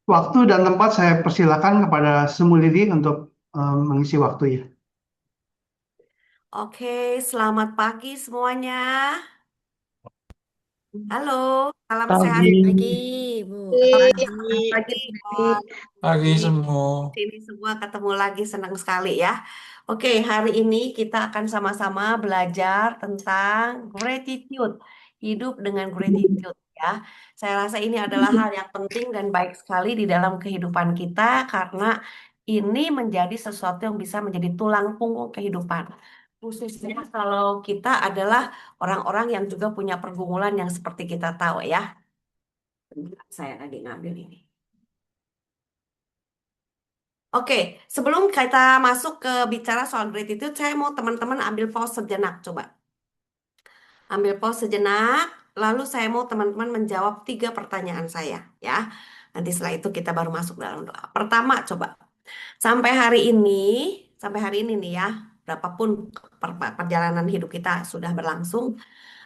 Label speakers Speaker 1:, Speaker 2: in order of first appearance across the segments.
Speaker 1: Waktu dan tempat saya persilakan kepada Semulidi untuk mengisi waktu ya.
Speaker 2: Oke, selamat pagi semuanya. Halo, salam sehat.
Speaker 1: Pagi.
Speaker 3: Pagi, Bu.
Speaker 2: Selamat
Speaker 3: Pagi.
Speaker 2: selamat pagi, Bu Feby.
Speaker 4: Pagi
Speaker 2: Ini
Speaker 4: semua.
Speaker 2: sini semua ketemu lagi, senang sekali ya. Oke, hari ini kita akan sama-sama belajar tentang gratitude, hidup dengan gratitude ya. Saya rasa ini adalah hal yang penting dan baik sekali di dalam kehidupan kita karena ini menjadi sesuatu yang bisa menjadi tulang punggung kehidupan. Khususnya kalau kita adalah orang-orang yang juga punya pergumulan yang seperti kita tahu ya. Bentar, saya lagi ngambil ini. Oke, sebelum kita masuk ke bicara soal gratitude, saya mau teman-teman ambil pause sejenak, coba. Ambil pause sejenak, lalu saya mau teman-teman menjawab 3 pertanyaan saya, ya. Nanti setelah itu kita baru masuk dalam doa. Pertama, coba. Sampai hari ini, sampai hari ini nih ya, berapapun perjalanan hidup kita sudah berlangsung,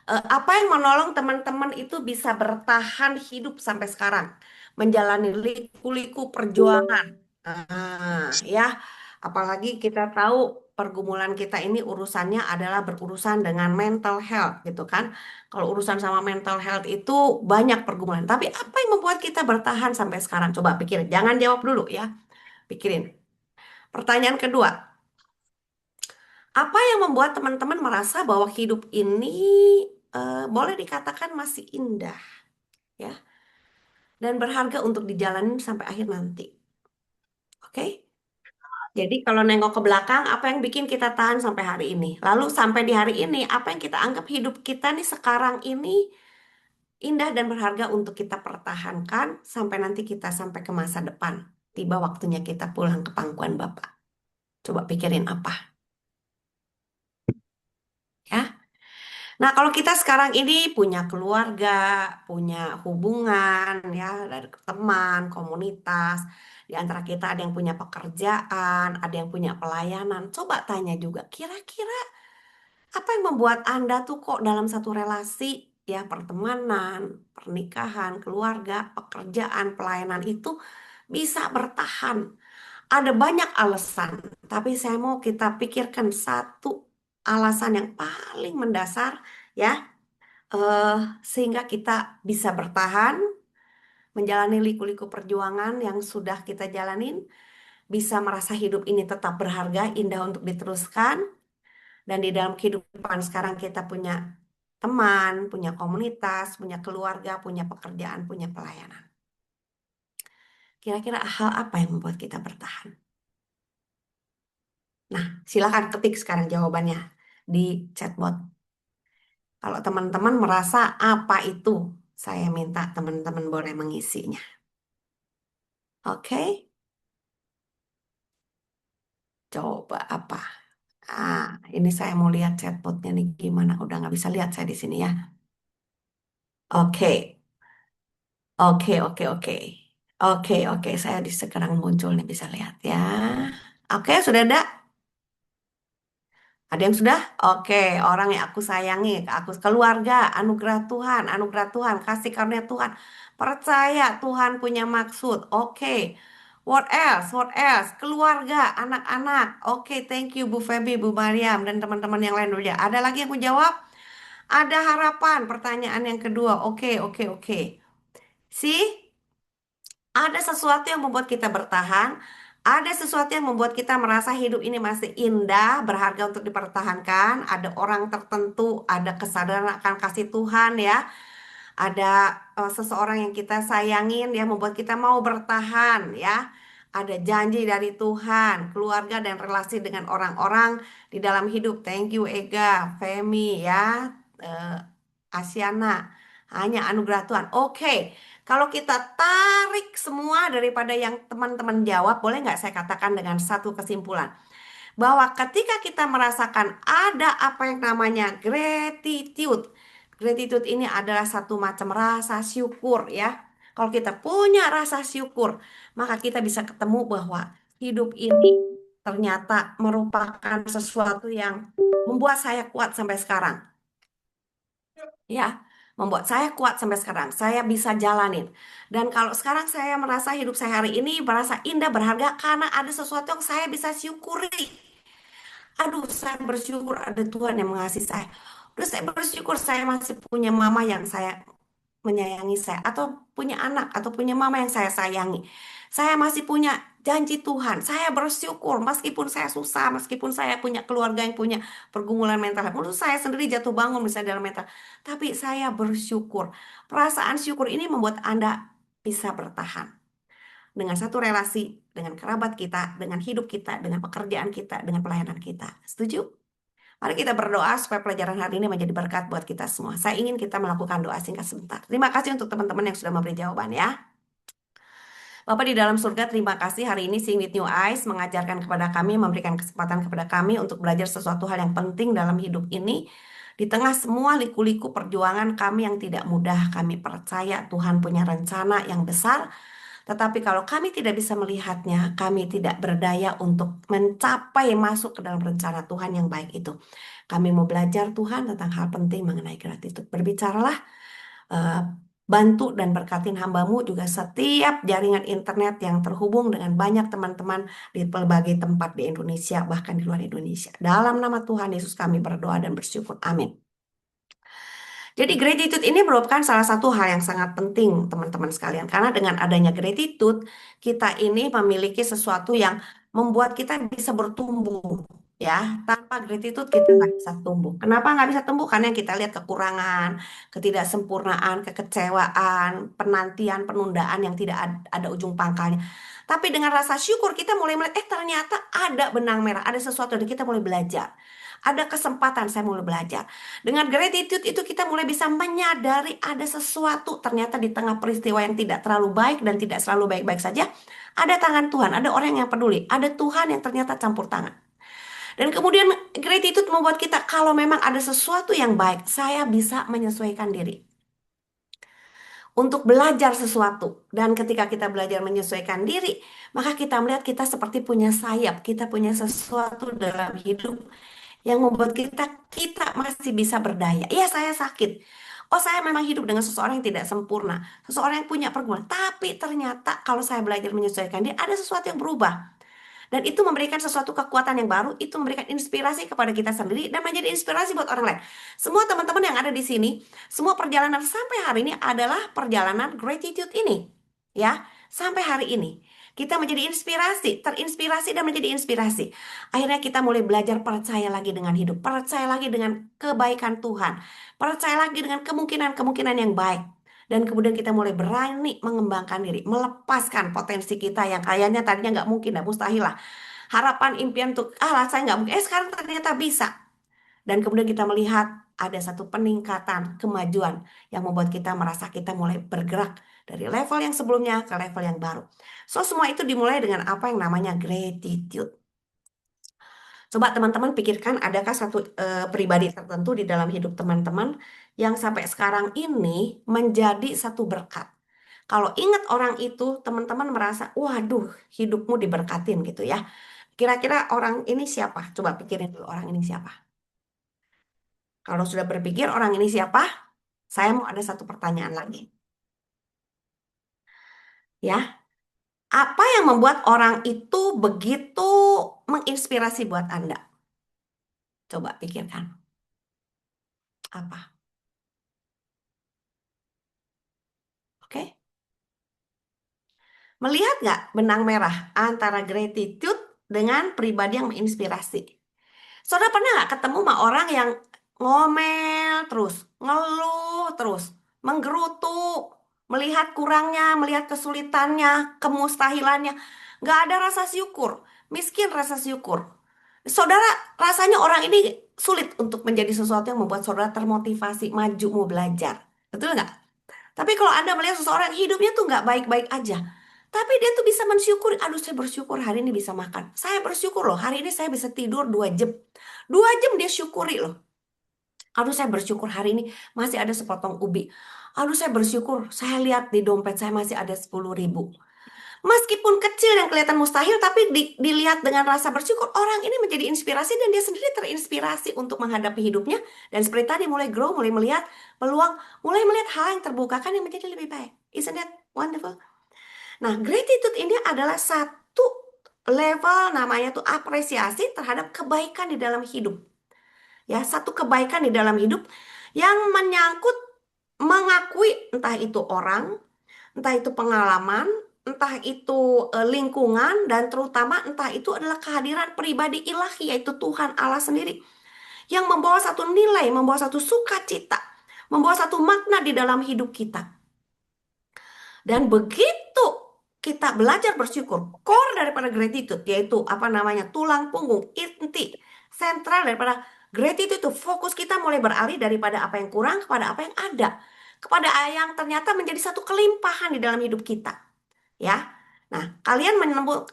Speaker 2: apa yang menolong teman-teman itu bisa bertahan hidup sampai sekarang, menjalani liku-liku perjuangan. Ya, apalagi kita tahu pergumulan kita ini urusannya adalah berurusan dengan mental health gitu kan. Kalau urusan sama mental health itu banyak pergumulan. Tapi apa yang membuat kita bertahan sampai sekarang? Coba pikirin. Jangan jawab dulu ya. Pikirin. Pertanyaan kedua, apa yang membuat teman-teman merasa bahwa hidup ini boleh dikatakan masih indah, ya, dan berharga untuk dijalanin sampai akhir nanti? Oke? Jadi kalau nengok ke belakang, apa yang bikin kita tahan sampai hari ini? Lalu sampai di hari ini, apa yang kita anggap hidup kita nih sekarang ini indah dan berharga untuk kita pertahankan sampai nanti kita sampai ke masa depan. Tiba waktunya kita pulang ke pangkuan Bapak. Coba pikirin apa, ya? Nah, kalau kita sekarang ini punya keluarga, punya hubungan, ya, dari teman, komunitas, di antara kita ada yang punya pekerjaan, ada yang punya pelayanan. Coba tanya juga, kira-kira apa yang membuat Anda tuh kok dalam satu relasi, ya, pertemanan, pernikahan, keluarga, pekerjaan, pelayanan itu bisa bertahan? Ada banyak alasan, tapi saya mau kita pikirkan satu alasan yang paling mendasar, ya, eh, sehingga kita bisa bertahan, menjalani liku-liku perjuangan yang sudah kita jalanin, bisa merasa hidup ini tetap berharga, indah untuk diteruskan, dan di dalam kehidupan sekarang kita punya teman, punya komunitas, punya keluarga, punya pekerjaan, punya pelayanan. Kira-kira hal apa yang membuat kita bertahan? Nah, silakan ketik sekarang jawabannya di chatbot. Kalau teman-teman merasa apa itu, saya minta teman-teman boleh mengisinya. Oke, coba apa? Ah, ini saya mau lihat chatbotnya nih gimana. Udah nggak bisa lihat saya di sini ya. Oke, oke, oke, oke. Oke, oke. Saya di sekarang muncul nih bisa lihat ya. Oke, sudah ada? Ada yang sudah? Oke, orang yang aku sayangi, aku keluarga, anugerah Tuhan, kasih karunia Tuhan. Percaya Tuhan punya maksud. Oke. What else? What else? Keluarga, anak-anak. Oke, thank you Bu Feby, Bu Mariam, dan teman-teman yang lain dulu ya. Ada lagi yang mau jawab? Ada harapan. Pertanyaan yang kedua. Oke, oke, oke. See? Ada sesuatu yang membuat kita bertahan, ada sesuatu yang membuat kita merasa hidup ini masih indah, berharga untuk dipertahankan. Ada orang tertentu, ada kesadaran akan kasih Tuhan ya. Ada seseorang yang kita sayangin yang membuat kita mau bertahan ya. Ada janji dari Tuhan, keluarga dan relasi dengan orang-orang di dalam hidup. Thank you Ega, Femi ya, eh, Asiana. Hanya anugerah Tuhan. Oke, kalau kita tarik semua daripada yang teman-teman jawab, boleh nggak saya katakan dengan satu kesimpulan? Bahwa ketika kita merasakan ada apa yang namanya gratitude. Gratitude ini adalah satu macam rasa syukur ya. Kalau kita punya rasa syukur, maka kita bisa ketemu bahwa hidup ini ternyata merupakan sesuatu yang membuat saya kuat sampai sekarang. Ya, membuat saya kuat sampai sekarang. Saya bisa jalanin. Dan kalau sekarang saya merasa hidup saya hari ini merasa indah, berharga karena ada sesuatu yang saya bisa syukuri. Aduh, saya bersyukur ada Tuhan yang mengasihi saya. Terus saya bersyukur saya masih punya mama yang saya menyayangi saya, atau punya anak, atau punya mama yang saya sayangi. Saya masih punya janji Tuhan. Saya bersyukur meskipun saya susah, meskipun saya punya keluarga yang punya pergumulan mental. Menurut saya sendiri jatuh bangun misalnya dalam mental. Tapi saya bersyukur. Perasaan syukur ini membuat Anda bisa bertahan dengan satu relasi, dengan kerabat kita, dengan hidup kita, dengan pekerjaan kita, dengan pelayanan kita. Setuju? Mari kita berdoa supaya pelajaran hari ini menjadi berkat buat kita semua. Saya ingin kita melakukan doa singkat sebentar. Terima kasih untuk teman-teman yang sudah memberi jawaban ya. Bapak di dalam surga, terima kasih hari ini Sing with New Eyes mengajarkan kepada kami, memberikan kesempatan kepada kami untuk belajar sesuatu hal yang penting dalam hidup ini. Di tengah semua liku-liku perjuangan kami yang tidak mudah, kami percaya Tuhan punya rencana yang besar. Tetapi kalau kami tidak bisa melihatnya, kami tidak berdaya untuk mencapai masuk ke dalam rencana Tuhan yang baik itu. Kami mau belajar Tuhan tentang hal penting mengenai gratitude. Berbicaralah, eh, bantu dan berkatin hambamu juga setiap jaringan internet yang terhubung dengan banyak teman-teman di berbagai tempat di Indonesia, bahkan di luar Indonesia. Dalam nama Tuhan Yesus kami berdoa dan bersyukur. Amin. Jadi gratitude ini merupakan salah satu hal yang sangat penting teman-teman sekalian. Karena dengan adanya gratitude, kita ini memiliki sesuatu yang membuat kita bisa bertumbuh. Ya, tanpa gratitude kita nggak bisa tumbuh. Kenapa nggak bisa tumbuh? Karena yang kita lihat kekurangan, ketidaksempurnaan, kekecewaan, penantian, penundaan yang tidak ada ujung pangkalnya. Tapi dengan rasa syukur kita mulai melihat, ternyata ada benang merah, ada sesuatu dan kita mulai belajar. Ada kesempatan saya mulai belajar. Dengan gratitude itu kita mulai bisa menyadari ada sesuatu ternyata di tengah peristiwa yang tidak terlalu baik dan tidak selalu baik-baik saja. Ada tangan Tuhan, ada orang yang peduli, ada Tuhan yang ternyata campur tangan. Dan kemudian gratitude membuat kita kalau memang ada sesuatu yang baik, saya bisa menyesuaikan diri untuk belajar sesuatu. Dan ketika kita belajar menyesuaikan diri, maka kita melihat kita seperti punya sayap, kita punya sesuatu dalam hidup yang membuat kita masih bisa berdaya. Iya, saya sakit. Oh, saya memang hidup dengan seseorang yang tidak sempurna, seseorang yang punya pergumulan. Tapi ternyata kalau saya belajar menyesuaikan dia, ada sesuatu yang berubah. Dan itu memberikan sesuatu kekuatan yang baru, itu memberikan inspirasi kepada kita sendiri dan menjadi inspirasi buat orang lain. Semua teman-teman yang ada di sini, semua perjalanan sampai hari ini adalah perjalanan gratitude ini. Ya, sampai hari ini. Kita menjadi inspirasi, terinspirasi dan menjadi inspirasi. Akhirnya kita mulai belajar percaya lagi dengan hidup, percaya lagi dengan kebaikan Tuhan, percaya lagi dengan kemungkinan-kemungkinan yang baik. Dan kemudian kita mulai berani mengembangkan diri, melepaskan potensi kita yang kayaknya tadinya nggak mungkin, nggak mustahil lah. Harapan, impian untuk, lah saya nggak mungkin, sekarang ternyata bisa. Dan kemudian kita melihat ada satu peningkatan, kemajuan yang membuat kita merasa kita mulai bergerak dari level yang sebelumnya ke level yang baru. So, semua itu dimulai dengan apa yang namanya gratitude. Coba teman-teman pikirkan, adakah satu pribadi tertentu di dalam hidup teman-teman yang sampai sekarang ini menjadi satu berkat. Kalau ingat orang itu, teman-teman merasa, waduh, hidupmu diberkatin gitu ya. Kira-kira orang ini siapa? Coba pikirin dulu orang ini siapa. Kalau sudah berpikir orang ini siapa, saya mau ada satu pertanyaan lagi. Ya, apa yang membuat orang itu begitu menginspirasi buat Anda? Coba pikirkan. Apa? Oke? Melihat nggak benang merah antara gratitude dengan pribadi yang menginspirasi? Saudara pernah nggak ketemu sama orang yang ngomel terus, ngeluh terus, menggerutu, melihat kurangnya, melihat kesulitannya, kemustahilannya, nggak ada rasa syukur, miskin rasa syukur. Saudara, rasanya orang ini sulit untuk menjadi sesuatu yang membuat saudara termotivasi, maju, mau belajar. Betul nggak? Tapi kalau Anda melihat seseorang hidupnya tuh nggak baik-baik aja. Tapi dia tuh bisa mensyukuri, aduh saya bersyukur hari ini bisa makan. Saya bersyukur loh, hari ini saya bisa tidur 2 jam. 2 jam dia syukuri loh. Aduh saya bersyukur hari ini masih ada sepotong ubi. Aduh saya bersyukur, saya lihat di dompet saya masih ada 10.000. Meskipun kecil dan kelihatan mustahil, tapi dilihat dengan rasa bersyukur, orang ini menjadi inspirasi dan dia sendiri terinspirasi untuk menghadapi hidupnya. Dan seperti tadi mulai grow, mulai melihat peluang, mulai melihat hal yang terbukakan yang menjadi lebih baik. Isn't that wonderful? Nah, gratitude ini adalah satu level namanya tuh apresiasi terhadap kebaikan di dalam hidup. Ya, satu kebaikan di dalam hidup yang menyangkut mengakui entah itu orang, entah itu pengalaman, entah itu lingkungan, dan terutama entah itu adalah kehadiran pribadi ilahi, yaitu Tuhan Allah sendiri, yang membawa satu nilai, membawa satu sukacita, membawa satu makna di dalam hidup kita. Dan begitu kita belajar bersyukur, core daripada gratitude, yaitu apa namanya, tulang punggung, inti, sentral daripada gratitude itu, fokus kita mulai beralih daripada apa yang kurang kepada apa yang ada, kepada yang ternyata menjadi satu kelimpahan di dalam hidup kita. Ya. Nah, kalian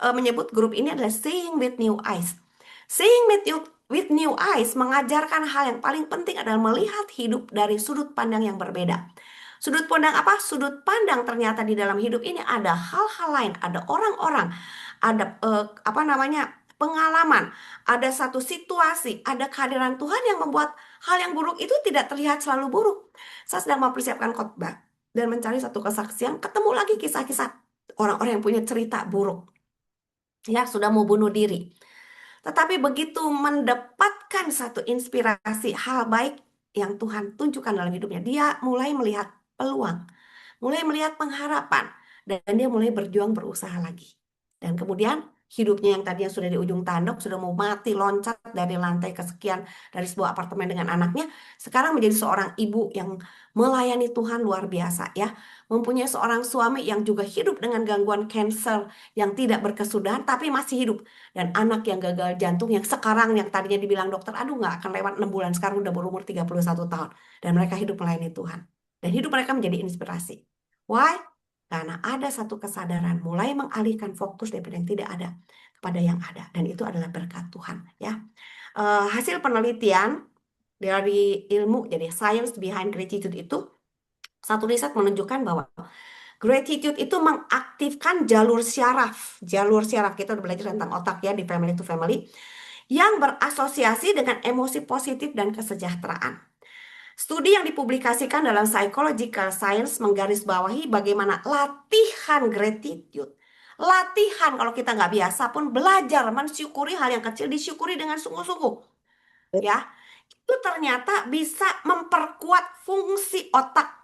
Speaker 2: menyebut grup ini adalah Seeing with New Eyes. With New Eyes mengajarkan hal yang paling penting adalah melihat hidup dari sudut pandang yang berbeda. Sudut pandang apa? Sudut pandang ternyata di dalam hidup ini ada hal-hal lain, ada orang-orang, ada apa namanya, pengalaman, ada satu situasi, ada kehadiran Tuhan yang membuat hal yang buruk itu tidak terlihat selalu buruk. Saya sedang mempersiapkan khotbah dan mencari satu kesaksian, ketemu lagi kisah-kisah orang-orang yang punya cerita buruk, ya sudah mau bunuh diri. Tetapi begitu mendapatkan satu inspirasi hal baik yang Tuhan tunjukkan dalam hidupnya, dia mulai melihat peluang, mulai melihat pengharapan, dan dia mulai berjuang berusaha lagi. Dan kemudian hidupnya yang tadinya sudah di ujung tanduk, sudah mau mati, loncat dari lantai kesekian dari sebuah apartemen dengan anaknya, sekarang menjadi seorang ibu yang melayani Tuhan luar biasa ya. Mempunyai seorang suami yang juga hidup dengan gangguan kanker yang tidak berkesudahan tapi masih hidup. Dan anak yang gagal jantung yang sekarang yang tadinya dibilang dokter, aduh nggak akan lewat 6 bulan, sekarang udah berumur 31 tahun. Dan mereka hidup melayani Tuhan. Dan hidup mereka menjadi inspirasi. Why? Karena ada satu kesadaran mulai mengalihkan fokus daripada yang tidak ada kepada yang ada. Dan itu adalah berkat Tuhan. Ya. Hasil penelitian dari ilmu, jadi science behind gratitude itu, satu riset menunjukkan bahwa gratitude itu mengaktifkan jalur syaraf. Jalur syaraf, kita udah belajar tentang otak ya di Family to Family, yang berasosiasi dengan emosi positif dan kesejahteraan. Studi yang dipublikasikan dalam Psychological Science menggarisbawahi bagaimana latihan gratitude. Latihan, kalau kita nggak biasa pun belajar mensyukuri hal yang kecil, disyukuri dengan sungguh-sungguh. Ya, itu ternyata bisa memperkuat fungsi otak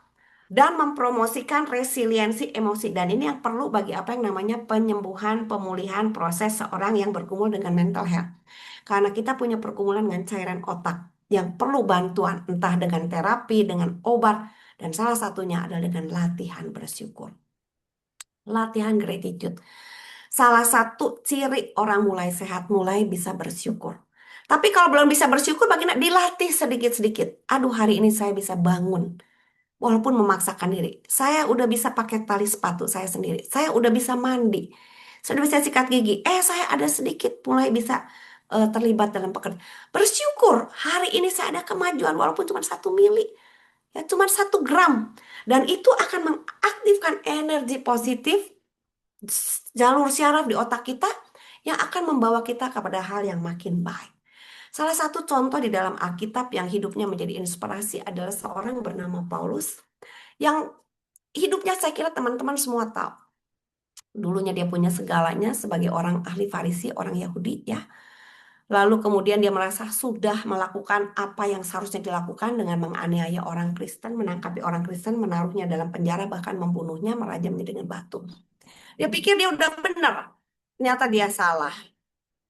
Speaker 2: dan mempromosikan resiliensi emosi. Dan ini yang perlu bagi apa yang namanya penyembuhan, pemulihan proses seorang yang bergumul dengan mental health. Karena kita punya pergumulan dengan cairan otak yang perlu bantuan, entah dengan terapi, dengan obat, dan salah satunya adalah dengan latihan bersyukur. Latihan gratitude. Salah satu ciri orang mulai sehat, mulai bisa bersyukur. Tapi kalau belum bisa bersyukur, bagaimana? Dilatih sedikit-sedikit. Aduh, hari ini saya bisa bangun. Walaupun memaksakan diri. Saya udah bisa pakai tali sepatu saya sendiri. Saya udah bisa mandi. Saya udah bisa sikat gigi. Saya ada sedikit mulai bisa terlibat dalam pekerjaan. Bersyukur hari ini saya ada kemajuan walaupun cuma 1 mili. Ya, cuma 1 gram. Dan itu akan mengaktifkan energi positif jalur syaraf di otak kita yang akan membawa kita kepada hal yang makin baik. Salah satu contoh di dalam Alkitab yang hidupnya menjadi inspirasi adalah seorang bernama Paulus yang hidupnya saya kira teman-teman semua tahu. Dulunya dia punya segalanya sebagai orang ahli Farisi, orang Yahudi ya. Lalu kemudian dia merasa sudah melakukan apa yang seharusnya dilakukan dengan menganiaya orang Kristen, menangkapi orang Kristen, menaruhnya dalam penjara, bahkan membunuhnya, merajamnya dengan batu. Dia pikir dia udah benar. Ternyata dia salah.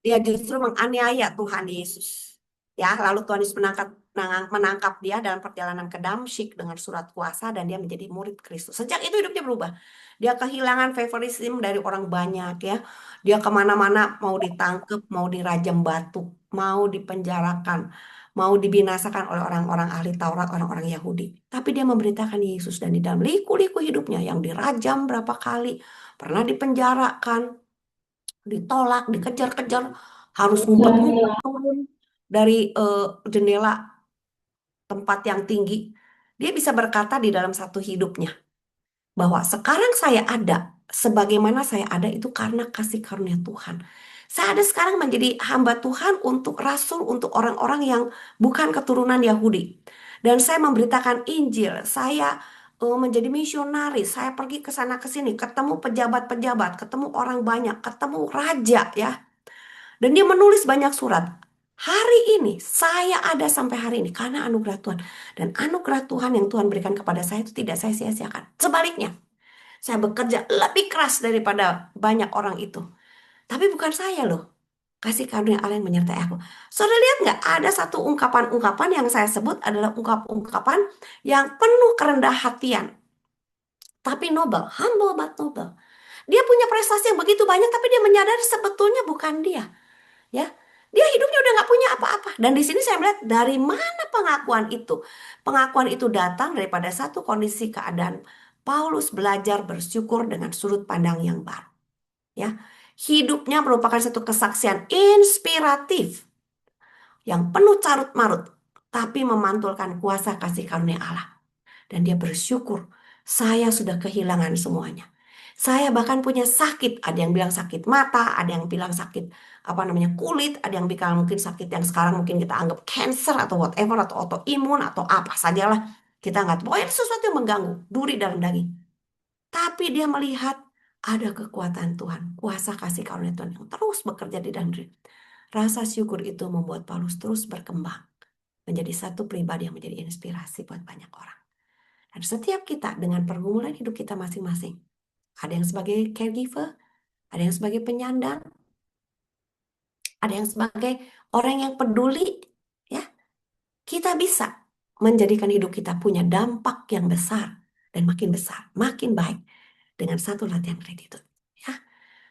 Speaker 2: Dia justru menganiaya Tuhan Yesus. Ya, lalu Tuhan Yesus menangkap dia dalam perjalanan ke Damsyik dengan surat kuasa dan dia menjadi murid Kristus. Sejak itu hidupnya berubah. Dia kehilangan favoritism dari orang banyak ya. Dia kemana-mana mau ditangkap, mau dirajam batu, mau dipenjarakan, mau dibinasakan oleh orang-orang ahli Taurat, orang-orang Yahudi. Tapi dia memberitakan Yesus dan di dalam liku-liku hidupnya yang dirajam berapa kali, pernah dipenjarakan, ditolak, dikejar-kejar, harus ngumpet-ngumpet turun dari jendela tempat yang tinggi. Dia bisa berkata di dalam satu hidupnya bahwa sekarang saya ada sebagaimana saya ada itu karena kasih karunia Tuhan. Saya ada sekarang menjadi hamba Tuhan untuk rasul, untuk orang-orang yang bukan keturunan Yahudi. Dan saya memberitakan Injil, saya menjadi misionaris, saya pergi ke sana ke sini, ketemu pejabat-pejabat, ketemu orang banyak, ketemu raja ya. Dan dia menulis banyak surat. Hari ini saya ada sampai hari ini karena anugerah Tuhan. Dan anugerah Tuhan yang Tuhan berikan kepada saya itu tidak saya sia-siakan. Sebaliknya, saya bekerja lebih keras daripada banyak orang itu. Tapi bukan saya loh. Kasih karunia Allah yang menyertai aku. Saudara lihat nggak? Ada satu ungkapan-ungkapan yang saya sebut adalah ungkapan-ungkapan yang penuh kerendah hatian. Tapi noble, humble but noble. Dia punya prestasi yang begitu banyak, tapi dia menyadari sebetulnya bukan dia. Ya, dia hidupnya udah nggak punya apa-apa. Dan di sini saya melihat dari mana pengakuan itu. Pengakuan itu datang daripada satu kondisi keadaan Paulus belajar bersyukur dengan sudut pandang yang baru. Ya, hidupnya merupakan satu kesaksian inspiratif yang penuh carut marut, tapi memantulkan kuasa kasih karunia Allah. Dan dia bersyukur, saya sudah kehilangan semuanya. Saya bahkan punya sakit, ada yang bilang sakit mata, ada yang bilang sakit apa namanya kulit, ada yang bilang mungkin sakit yang sekarang mungkin kita anggap cancer atau whatever atau autoimun atau apa sajalah. Kita nggak tahu, pokoknya sesuatu yang mengganggu, duri dalam daging. Tapi dia melihat ada kekuatan Tuhan, kuasa kasih karunia Tuhan yang terus bekerja di dalam diri. Rasa syukur itu membuat Paulus terus berkembang menjadi satu pribadi yang menjadi inspirasi buat banyak orang. Dan setiap kita dengan pergumulan hidup kita masing-masing, ada yang sebagai caregiver, ada yang sebagai penyandang, ada yang sebagai orang yang peduli, ya, kita bisa menjadikan hidup kita punya dampak yang besar dan makin besar, makin baik dengan satu latihan gratitude. Ya.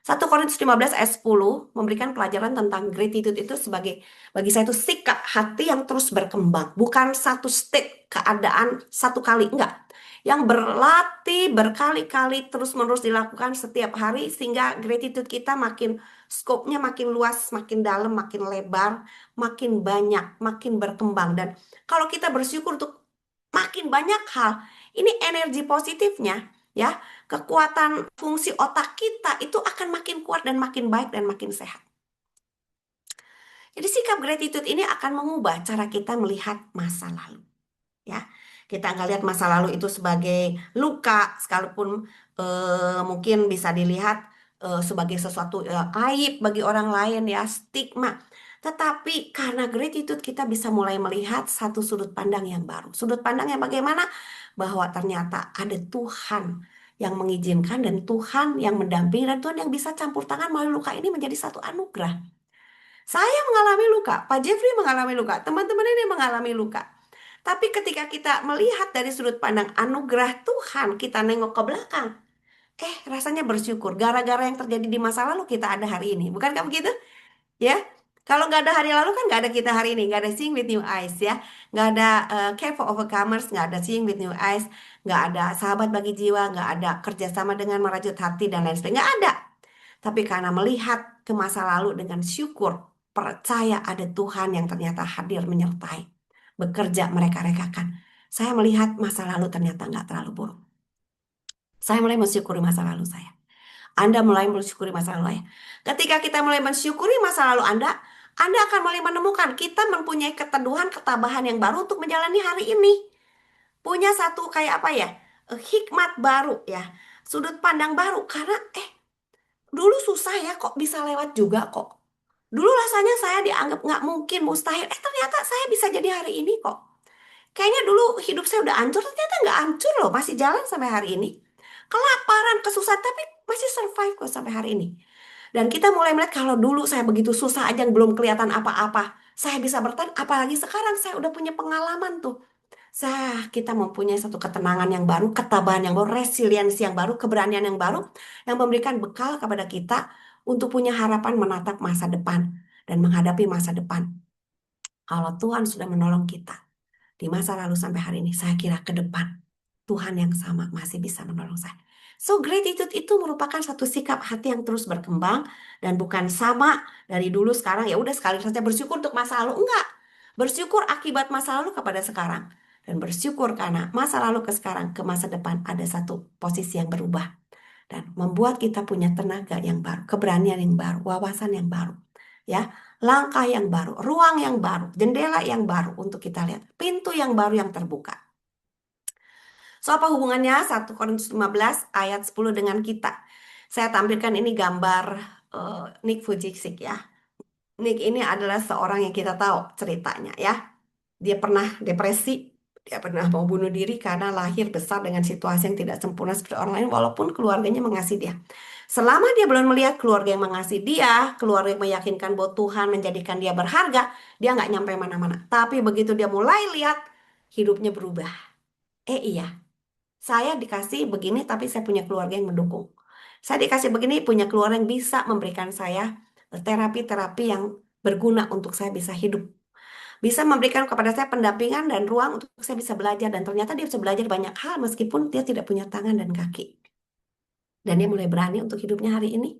Speaker 2: 1 Korintus 15 ayat 10 memberikan pelajaran tentang gratitude itu sebagai bagi saya itu sikap hati yang terus berkembang, bukan satu state keadaan satu kali, enggak. Yang berlatih berkali-kali terus-menerus dilakukan setiap hari sehingga gratitude kita makin skopnya makin luas, makin dalam, makin lebar, makin banyak, makin berkembang. Dan kalau kita bersyukur untuk makin banyak hal, ini energi positifnya ya, kekuatan fungsi otak kita itu akan makin kuat dan makin baik dan makin sehat. Jadi sikap gratitude ini akan mengubah cara kita melihat masa lalu. Ya, kita nggak lihat masa lalu itu sebagai luka, sekalipun mungkin bisa dilihat sebagai sesuatu aib bagi orang lain ya, stigma. Tetapi karena gratitude kita bisa mulai melihat satu sudut pandang yang baru. Sudut pandang yang bagaimana? Bahwa ternyata ada Tuhan yang mengizinkan dan Tuhan yang mendampingi dan Tuhan yang bisa campur tangan melalui luka ini menjadi satu anugerah. Saya mengalami luka, Pak Jeffrey mengalami luka, teman-teman ini mengalami luka. Tapi ketika kita melihat dari sudut pandang anugerah Tuhan, kita nengok ke belakang. Rasanya bersyukur. Gara-gara yang terjadi di masa lalu kita ada hari ini. Bukankah begitu? Ya. Kalau nggak ada hari lalu kan nggak ada kita hari ini. Nggak ada Seeing with New Eyes ya. Nggak ada Care for Overcomers. Nggak ada Seeing with New Eyes. Nggak ada Sahabat Bagi Jiwa. Nggak ada Kerjasama dengan Merajut Hati dan lain sebagainya. Nggak ada. Tapi karena melihat ke masa lalu dengan syukur, percaya ada Tuhan yang ternyata hadir menyertai, bekerja mereka-rekakan. Saya melihat masa lalu ternyata nggak terlalu buruk. Saya mulai mensyukuri masa lalu saya. Anda mulai mensyukuri masa lalu saya. Ketika kita mulai mensyukuri masa lalu Anda akan mulai menemukan kita mempunyai keteduhan, ketabahan yang baru untuk menjalani hari ini. Punya satu kayak apa ya? Hikmat baru ya. Sudut pandang baru. Karena dulu susah ya kok bisa lewat juga kok. Dulu rasanya saya dianggap nggak mungkin, mustahil. Ternyata saya bisa jadi hari ini kok. Kayaknya dulu hidup saya udah hancur, ternyata nggak hancur loh. Masih jalan sampai hari ini. Kelaparan, kesusahan, tapi masih survive kok sampai hari ini. Dan kita mulai melihat kalau dulu saya begitu susah aja belum kelihatan apa-apa. Saya bisa bertahan, apalagi sekarang saya udah punya pengalaman tuh. Kita mempunyai satu ketenangan yang baru, ketabahan yang baru, resiliensi yang baru, keberanian yang baru, yang memberikan bekal kepada kita untuk punya harapan menatap masa depan dan menghadapi masa depan. Kalau Tuhan sudah menolong kita di masa lalu sampai hari ini, saya kira ke depan Tuhan yang sama masih bisa menolong saya. So gratitude itu merupakan satu sikap hati yang terus berkembang dan bukan sama dari dulu sekarang ya udah sekali saja bersyukur untuk masa lalu, enggak. Bersyukur akibat masa lalu kepada sekarang. Dan bersyukur karena masa lalu ke sekarang, ke masa depan ada satu posisi yang berubah. dan membuat kita punya tenaga yang baru, keberanian yang baru, wawasan yang baru, ya, langkah yang baru, ruang yang baru, jendela yang baru untuk kita lihat, pintu yang baru yang terbuka. So, apa hubungannya 1 Korintus 15 ayat 10 dengan kita? Saya tampilkan ini gambar Nick Vujicic ya. Nick ini adalah seorang yang kita tahu ceritanya ya. Dia pernah depresi, dia pernah mau bunuh diri karena lahir besar dengan situasi yang tidak sempurna seperti orang lain walaupun keluarganya mengasihi dia. Selama dia belum melihat keluarga yang mengasihi dia, keluarga yang meyakinkan bahwa Tuhan menjadikan dia berharga, dia nggak nyampe mana-mana. Tapi begitu dia mulai lihat, hidupnya berubah. Iya, saya dikasih begini tapi saya punya keluarga yang mendukung. Saya dikasih begini punya keluarga yang bisa memberikan saya terapi-terapi yang berguna untuk saya bisa hidup. Bisa memberikan kepada saya pendampingan dan ruang untuk saya bisa belajar. Dan ternyata dia bisa belajar banyak hal meskipun dia tidak punya tangan dan kaki. Dan dia mulai berani untuk hidupnya hari ini.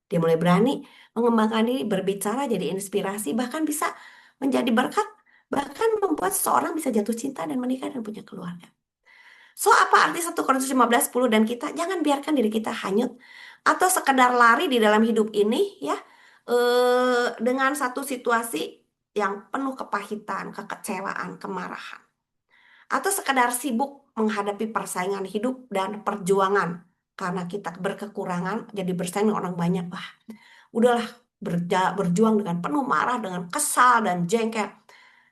Speaker 2: Dia mulai berani mengembangkan diri, berbicara, jadi inspirasi, bahkan bisa menjadi berkat. Bahkan membuat seseorang bisa jatuh cinta dan menikah dan punya keluarga. So, apa arti 1 Korintus 15 10 dan kita? Jangan biarkan diri kita hanyut atau sekedar lari di dalam hidup ini ya dengan satu situasi yang penuh kepahitan, kekecewaan, kemarahan. Atau sekedar sibuk menghadapi persaingan hidup dan perjuangan. Karena kita berkekurangan, jadi bersaing dengan orang banyak. Wah, udahlah berjuang dengan penuh marah, dengan kesal dan jengkel.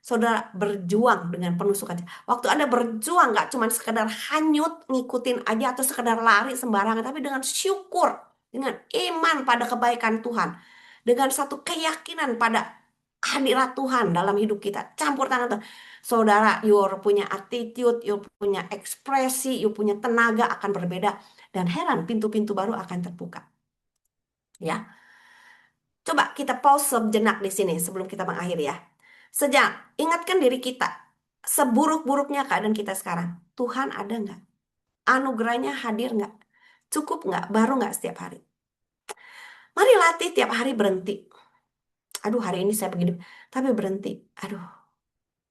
Speaker 2: Saudara berjuang dengan penuh sukacita. Waktu Anda berjuang gak cuma sekedar hanyut ngikutin aja atau sekedar lari sembarangan, tapi dengan syukur, dengan iman pada kebaikan Tuhan, dengan satu keyakinan pada hadirat Tuhan dalam hidup kita, campur tangan Tuhan. Saudara, your punya attitude, you punya ekspresi, you punya tenaga akan berbeda dan heran pintu-pintu baru akan terbuka. Ya. Coba kita pause sejenak di sini sebelum kita mengakhiri ya. Sejenak, ingatkan diri kita. Seburuk-buruknya keadaan kita sekarang. Tuhan ada nggak? Anugerahnya hadir nggak? Cukup nggak? Baru nggak setiap hari? Mari latih tiap hari berhenti. Aduh, hari ini saya begini. Tapi berhenti. Aduh,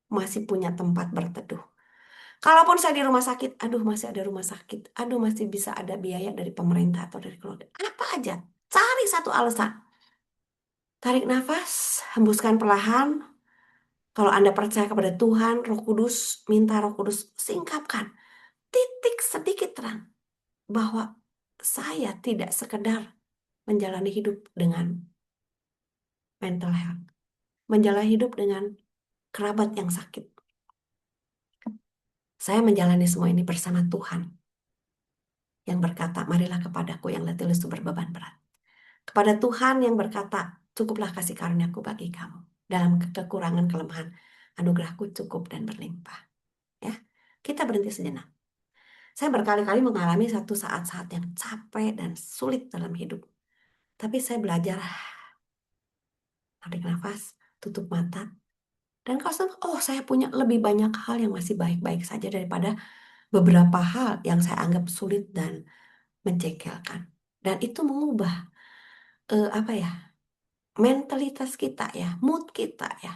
Speaker 2: masih punya tempat berteduh. Kalaupun saya di rumah sakit, aduh masih ada rumah sakit. Aduh masih bisa ada biaya dari pemerintah atau dari keluarga. Apa aja. Cari satu alasan. Tarik nafas, hembuskan perlahan. Kalau Anda percaya kepada Tuhan, Roh Kudus, minta Roh Kudus singkapkan titik sedikit terang bahwa saya tidak sekedar menjalani hidup dengan mental health, menjalani hidup dengan kerabat yang sakit. Saya menjalani semua ini bersama Tuhan yang berkata, marilah kepadaku yang letih lesu berbeban berat. Kepada Tuhan yang berkata, cukuplah kasih karuniaku bagi kamu. Dalam kekurangan kelemahan, anugerahku cukup dan berlimpah. Ya, kita berhenti sejenak. Saya berkali-kali mengalami satu saat-saat yang capek dan sulit dalam hidup. Tapi saya belajar tarik nafas, tutup mata. Dan kalau oh saya punya lebih banyak hal yang masih baik-baik saja daripada beberapa hal yang saya anggap sulit dan menjengkelkan. Dan itu mengubah apa ya, mentalitas kita ya, mood kita ya.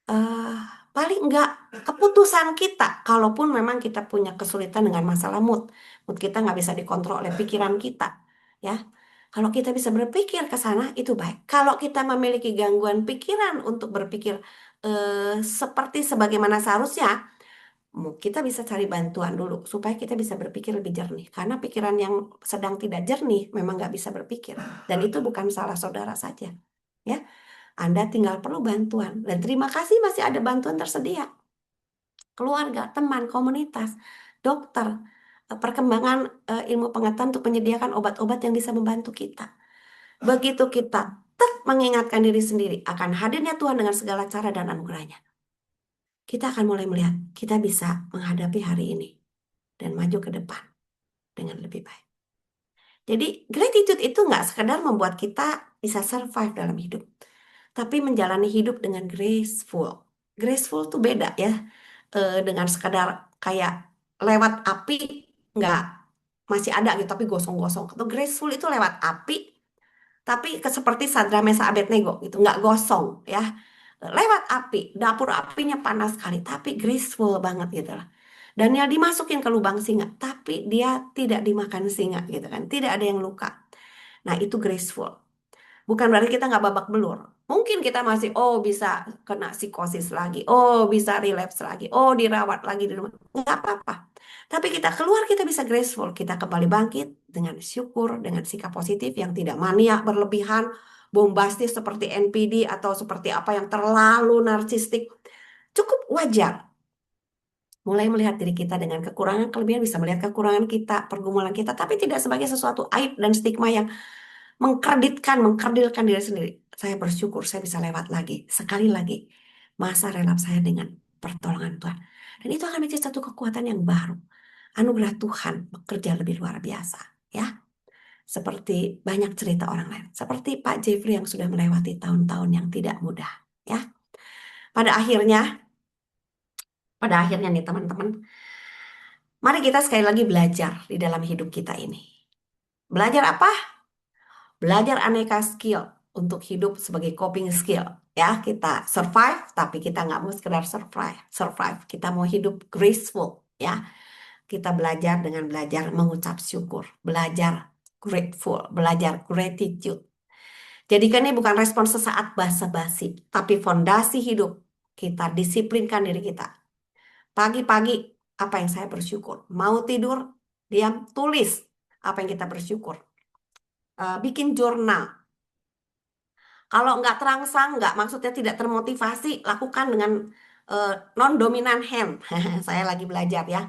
Speaker 2: eh Paling enggak keputusan kita, kalaupun memang kita punya kesulitan dengan masalah mood kita nggak bisa dikontrol oleh pikiran kita, ya. Kalau kita bisa berpikir ke sana itu baik. Kalau kita memiliki gangguan pikiran untuk berpikir seperti sebagaimana seharusnya, kita bisa cari bantuan dulu supaya kita bisa berpikir lebih jernih. Karena pikiran yang sedang tidak jernih memang nggak bisa berpikir, dan itu bukan salah saudara saja, ya. Anda tinggal perlu bantuan. Dan terima kasih masih ada bantuan tersedia. Keluarga, teman, komunitas, dokter, perkembangan ilmu pengetahuan untuk menyediakan obat-obat yang bisa membantu kita. Begitu kita tetap mengingatkan diri sendiri akan hadirnya Tuhan dengan segala cara dan anugerahnya, kita akan mulai melihat kita bisa menghadapi hari ini dan maju ke depan dengan lebih baik. Jadi gratitude itu nggak sekedar membuat kita bisa survive dalam hidup, tapi menjalani hidup dengan graceful. Graceful tuh beda ya, dengan sekadar kayak lewat api nggak masih ada gitu tapi gosong-gosong. Atau graceful itu lewat api tapi seperti Sadra Mesa Abednego gitu nggak gosong ya. Lewat api, dapur apinya panas sekali tapi graceful banget gitu lah. Daniel dimasukin ke lubang singa, tapi dia tidak dimakan singa gitu kan. Tidak ada yang luka. Nah, itu graceful. Bukan berarti kita nggak babak belur. Mungkin kita masih, oh bisa kena psikosis lagi, oh bisa relapse lagi, oh dirawat lagi di rumah. Nggak apa-apa. Tapi kita keluar, kita bisa graceful. Kita kembali bangkit dengan syukur, dengan sikap positif yang tidak maniak berlebihan, bombastis seperti NPD atau seperti apa yang terlalu narsistik. Cukup wajar. Mulai melihat diri kita dengan kekurangan, kelebihan, bisa melihat kekurangan kita, pergumulan kita, tapi tidak sebagai sesuatu aib dan stigma yang mengkerdilkan diri sendiri. Saya bersyukur saya bisa lewat lagi, sekali lagi, masa relap saya dengan pertolongan Tuhan. Dan itu akan menjadi satu kekuatan yang baru. Anugerah Tuhan bekerja lebih luar biasa. Ya, seperti banyak cerita orang lain. Seperti Pak Jeffrey yang sudah melewati tahun-tahun yang tidak mudah. Ya, pada akhirnya, nih teman-teman, mari kita sekali lagi belajar di dalam hidup kita ini. Belajar apa? Belajar aneka skill untuk hidup sebagai coping skill. Ya, kita survive, tapi kita nggak mau sekedar survive. Kita mau hidup graceful. Ya, kita belajar dengan belajar mengucap syukur, belajar grateful, belajar gratitude. Jadikan ini bukan respon sesaat basa-basi, tapi fondasi hidup. Kita disiplinkan diri kita. Pagi-pagi, apa yang saya bersyukur? Mau tidur, diam, tulis apa yang kita bersyukur. Bikin jurnal. Kalau nggak terangsang, nggak maksudnya tidak termotivasi, lakukan dengan non-dominant hand. Saya lagi belajar ya.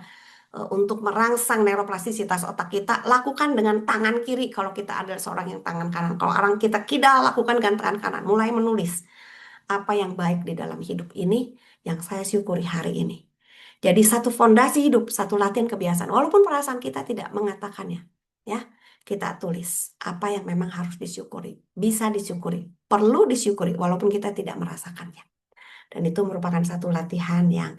Speaker 2: Untuk merangsang neuroplastisitas otak kita, lakukan dengan tangan kiri kalau kita adalah seorang yang tangan kanan. Kalau orang kita kidal, lakukan dengan tangan kanan. Mulai menulis apa yang baik di dalam hidup ini yang saya syukuri hari ini. Jadi satu fondasi hidup, satu latihan kebiasaan. Walaupun perasaan kita tidak mengatakannya, ya, kita tulis apa yang memang harus disyukuri, bisa disyukuri, perlu disyukuri, walaupun kita tidak merasakannya. Dan itu merupakan satu latihan yang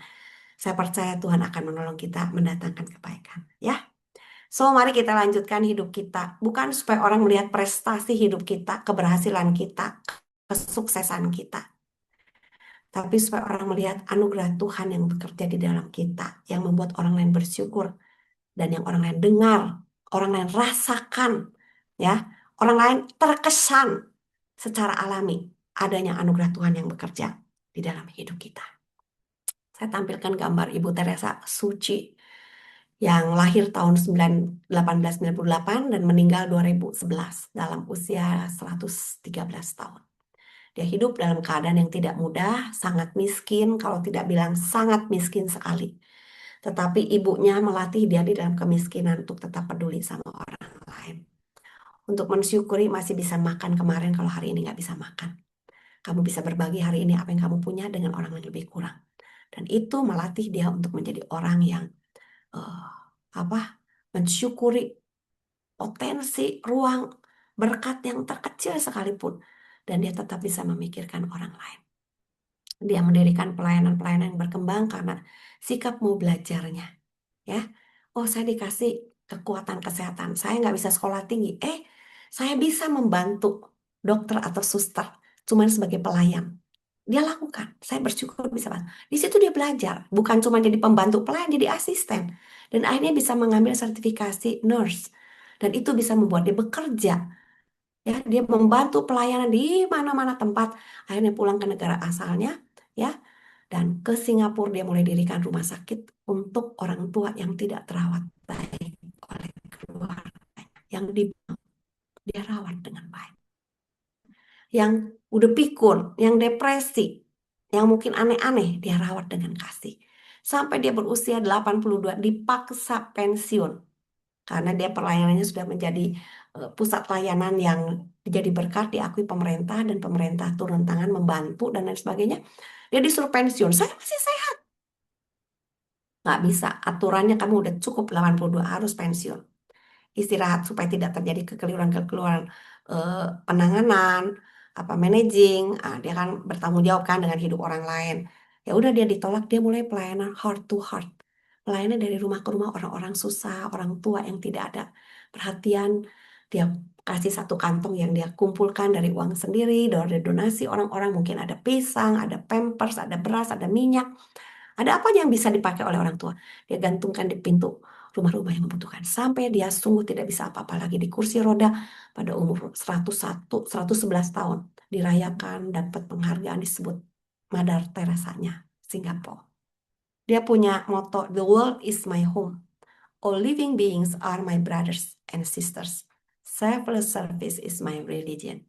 Speaker 2: saya percaya Tuhan akan menolong kita mendatangkan kebaikan. Ya, so mari kita lanjutkan hidup kita, bukan supaya orang melihat prestasi hidup kita, keberhasilan kita, kesuksesan kita, tapi supaya orang melihat anugerah Tuhan yang bekerja di dalam kita, yang membuat orang lain bersyukur, dan yang orang lain dengar, orang lain rasakan, ya, orang lain terkesan secara alami adanya anugerah Tuhan yang bekerja di dalam hidup kita. Saya tampilkan gambar Ibu Teresa Suci yang lahir tahun 1898 dan meninggal 2011 dalam usia 113 tahun. Dia hidup dalam keadaan yang tidak mudah, sangat miskin, kalau tidak bilang sangat miskin sekali. Tetapi ibunya melatih dia di dalam kemiskinan untuk tetap peduli sama orang lain. Untuk mensyukuri masih bisa makan kemarin kalau hari ini nggak bisa makan. Kamu bisa berbagi hari ini apa yang kamu punya dengan orang yang lebih kurang. Dan itu melatih dia untuk menjadi orang yang eh, apa mensyukuri potensi, ruang, berkat yang terkecil sekalipun. Dan dia tetap bisa memikirkan orang lain. Dia mendirikan pelayanan-pelayanan yang berkembang karena sikap mau belajarnya. Ya, oh saya dikasih kekuatan kesehatan, saya nggak bisa sekolah tinggi. Saya bisa membantu dokter atau suster, cuman sebagai pelayan. Dia lakukan, saya bersyukur bisa bantu. Di situ dia belajar, bukan cuma jadi pembantu pelayan, jadi asisten. Dan akhirnya bisa mengambil sertifikasi nurse. Dan itu bisa membuat dia bekerja. Ya, dia membantu pelayanan di mana-mana tempat. Akhirnya pulang ke negara asalnya, ya. Dan ke Singapura dia mulai dirikan rumah sakit untuk orang tua yang tidak terawat baik oleh keluarga, yang dia rawat dengan baik. Yang udah pikun, yang depresi, yang mungkin aneh-aneh, dia rawat dengan kasih. Sampai dia berusia 82 dipaksa pensiun. Karena dia pelayanannya sudah menjadi pusat layanan yang menjadi berkat, diakui pemerintah, dan pemerintah turun tangan membantu dan lain sebagainya. Dia disuruh pensiun. Saya masih sehat. Nggak bisa. Aturannya kamu udah cukup 82 harus pensiun. Istirahat supaya tidak terjadi kekeliruan-kekeliruan penanganan, apa managing. Dia kan bertanggung jawab kan dengan hidup orang lain. Ya udah dia ditolak, dia mulai pelayanan heart to heart. Pelayanan dari rumah ke rumah orang-orang susah, orang tua yang tidak ada perhatian. Dia kasih satu kantong yang dia kumpulkan dari uang sendiri, dari donasi orang-orang, mungkin ada pisang, ada pampers, ada beras, ada minyak. Ada apa yang bisa dipakai oleh orang tua? Dia gantungkan di pintu rumah-rumah yang membutuhkan. Sampai dia sungguh tidak bisa apa-apa lagi di kursi roda pada umur 101, 111 tahun. Dirayakan, dapat penghargaan disebut Mother Teresa-nya Singapura. Dia punya moto, "The world is my home. All living beings are my brothers and sisters. Selfless service is my religion."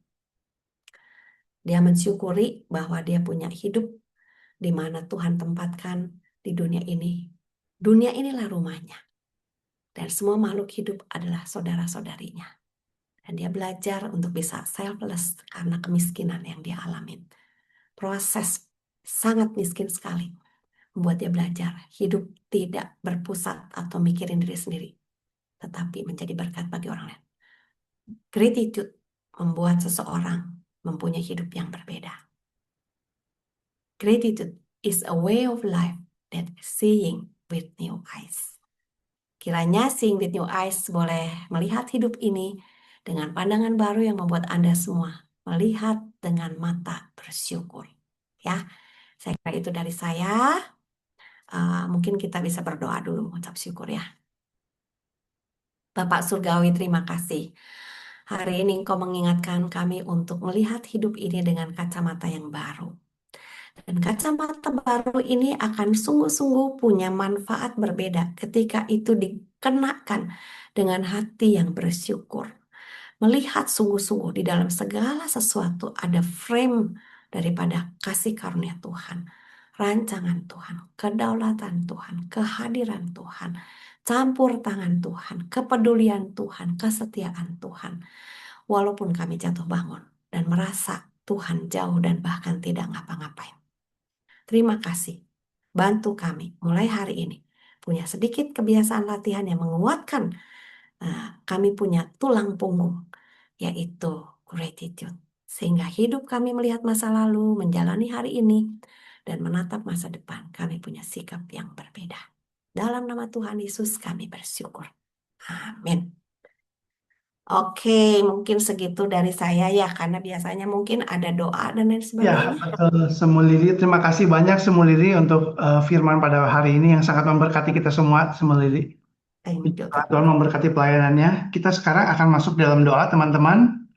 Speaker 2: Dia mensyukuri bahwa dia punya hidup di mana Tuhan tempatkan di dunia ini. Dunia inilah rumahnya. Dan semua makhluk hidup adalah saudara-saudarinya. Dan dia belajar untuk bisa selfless karena kemiskinan yang dia alamin. Proses sangat miskin sekali membuat dia belajar hidup tidak berpusat atau mikirin diri sendiri, tetapi menjadi berkat bagi orang lain. Gratitude membuat seseorang mempunyai hidup yang berbeda. Gratitude is a way of life that seeing with new eyes. Kiranya seeing with new eyes boleh melihat hidup ini dengan pandangan baru yang membuat Anda semua melihat dengan mata bersyukur. Ya, saya kira itu dari saya. Mungkin kita bisa berdoa dulu mengucap syukur ya. Bapak Surgawi, terima kasih. Hari ini Engkau mengingatkan kami untuk melihat hidup ini dengan kacamata yang baru. Dan kacamata baru ini akan sungguh-sungguh punya manfaat berbeda ketika itu dikenakan dengan hati yang bersyukur. Melihat sungguh-sungguh di dalam segala sesuatu ada frame daripada kasih karunia Tuhan, rancangan Tuhan, kedaulatan Tuhan, kehadiran Tuhan, campur tangan Tuhan, kepedulian Tuhan, kesetiaan Tuhan. Walaupun kami jatuh bangun dan merasa Tuhan jauh dan bahkan tidak ngapa-ngapain. Terima kasih. Bantu kami mulai hari ini punya sedikit kebiasaan latihan yang menguatkan kami punya tulang punggung, yaitu gratitude. Sehingga hidup kami melihat masa lalu, menjalani hari ini, dan menatap masa depan. Kami punya sikap yang berbeda. Dalam nama Tuhan Yesus kami bersyukur. Amin. Oke, mungkin segitu dari saya ya, karena biasanya mungkin ada doa dan lain
Speaker 1: Ya,
Speaker 2: sebagainya.
Speaker 1: betul. Semu Lili, terima kasih banyak Semu Lili untuk firman pada hari ini yang sangat memberkati kita semua, Semu Lili.
Speaker 2: Thank you.
Speaker 1: Tuhan memberkati pelayanannya. Kita sekarang akan masuk dalam doa, teman-teman.